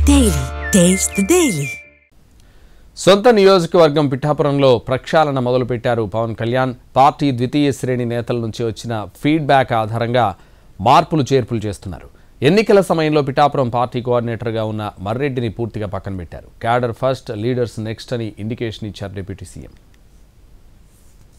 Daily taste the daily. సొంత నియోజకవర్గం పిఠాపురంలో ప్రక్షాళన మొదలుపెట్టారు పవన్ కళ్యాణ్. పార్టీ ద్వితీయ శ్రేణి నేతల నుంచి వచ్చిన ఫీడ్బ్యాక్ ఆధారంగా మార్పులు చేర్పులు చేస్తున్నారు. ఎన్నికల సమయంలో పిఠాపురం పార్టీ కోఆర్డినేటర్గా ఉన్న మర్రెడ్డిని పూర్తిగా పక్కన పెట్టారు. క్యాడర్ ఫస్ట్, లీడర్స్ నెక్స్ట్ అని ఇండికేషన్ ఇచ్చారు డిప్యూటీ సీఎం.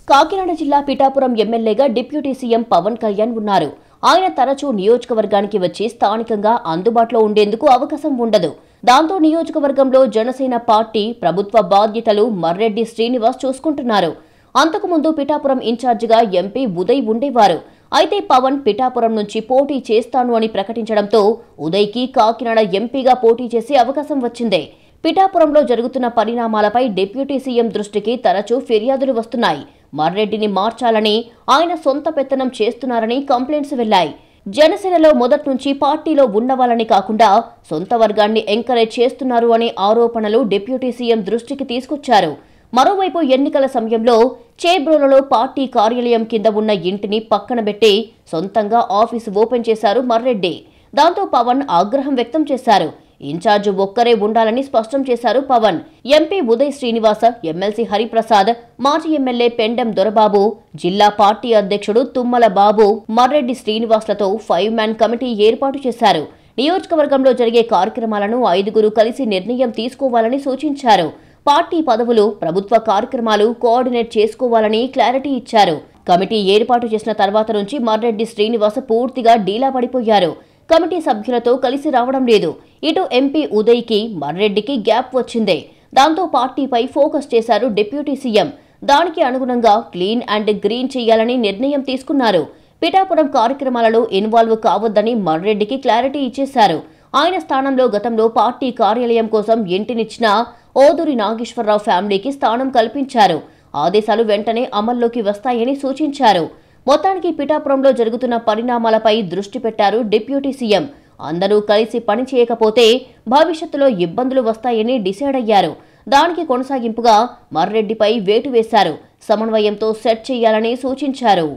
కాకినాడ జిల్లా పిఠాపురం ఎమ్మెల్యేగా డిప్యూటీ సీఎం పవన్ కళ్యాణ్ ఉన్నారు. ఆయన తరచూ నియోజకవర్గానికి వచ్చి స్థానికంగా అందుబాటులో ఉండేందుకు అవకాశం ఉండదు. దాంతో నియోజకవర్గంలో జనసేన పార్టీ ప్రభుత్వ బాధ్యతలు మర్రెడ్డి శ్రీనివాస్ చూసుకుంటున్నారు. అంతకుముందు పిఠాపురం ఇన్ఛార్జిగా ఎంపీ ఉదయ్ ఉండేవారు. అయితే పవన్ పిఠాపురం నుంచి పోటీ చేస్తాను అని ప్రకటించడంతో ఉదయ్కి కాకినాడ ఎంపీగా పోటీ చేసే అవకాశం వచ్చింది. పిఠాపురంలో జరుగుతున్న పరిణామాలపై డిప్యూటీ సీఎం దృష్టికి తరచూ ఫిర్యాదులు వస్తున్నాయి. మర్రెడ్డిని మార్చాలని, ఆయన సొంత పెత్తనం చేస్తున్నారని కంప్లైంట్స్ వెళ్లాయి. జనసేనలో మొదటి నుంచి పార్టీలో ఉన్నవాళ్ళని కాకుండా సొంత వర్గాన్ని ఎంకరేజ్ చేస్తున్నారు అనే ఆరోపణలు డిప్యూటీ సీఎం దృష్టికి తీసుకొచ్చారు. మరోవైపు ఎన్నికల సమయంలో చేబ్రోలలో పార్టీ కార్యాలయం కింద ఉన్న ఇంటిని పక్కన పెట్టి సొంతంగా ఆఫీసు ఓపెన్ చేశారు మర్రెడ్డి. దాంతో పవన్ ఆగ్రహం వ్యక్తం చేశారు. ఇన్ఛార్జ్ ఒక్కరే ఉండాలని స్పష్టం చేశారు పవన్. ఎంపీ ఉదయ్ శ్రీనివాస్, ఎమ్మెల్సీ హరిప్రసాద్, మాజీ ఎమ్మెల్యే పెండెం దొరబాబు, జిల్లా పార్టీ అధ్యక్షుడు తుమ్మల బాబు, మర్రెడ్డి శ్రీనివాస్లతో 5 మ్యాన్ కమిటీ ఏర్పాటు చేశారు. నియోజకవర్గంలో జరిగే కార్యక్రమాలను 5గురు కలిసి నిర్ణయం తీసుకోవాలని సూచించారు. పార్టీ పదవులు, ప్రభుత్వ కార్యక్రమాలు కోఆర్డినేట్ చేసుకోవాలని క్లారిటీ ఇచ్చారు. కమిటీ ఏర్పాటు చేసిన తర్వాత నుంచి మర్రెడ్డి శ్రీనివాస్ పూర్తిగా డీలా పడిపోయారు. కమిటీ సభ్యులతో కలిసి రావడం లేదు. ఇటు ఎంపీ ఉదయ్కి, మర్రెడ్డికి గ్యాప్ వచ్చింది. దాంతో పార్టీపై ఫోకస్ చేశారు డిప్యూటీ సీఎం. దానికి అనుగుణంగా క్లీన్ అండ్ గ్రీన్ చేయాలని నిర్ణయం తీసుకున్నారు. పిఠాపురం కార్యక్రమాలలో ఇన్వాల్వ్ కావద్దని మర్రెడ్డికి క్లారిటీ ఇచ్చేశారు. ఆయన స్థానంలో గతంలో పార్టీ కార్యాలయం కోసం ఇంటినిచ్చిన ఓదూరి నాగేశ్వరరావు ఫ్యామిలీకి స్థానం కల్పించారు. ఆదేశాలు వెంటనే అమల్లోకి వస్తాయని సూచించారు. మొత్తానికి పిఠాపురంలో జరుగుతున్న పరిణామాలపై దృష్టి పెట్టారు డిప్యూటీ సీఎం. అందరూ కలిసి పని చేయకపోతే భవిష్యత్తులో ఇబ్బందులు వస్తాయని డిసైడ్ అయ్యారు. దానికి కొనసాగింపుగా మర్రెడ్డిపై వేటు వేశారు. సమన్వయంతో సెట్ చేయాలని సూచించారు.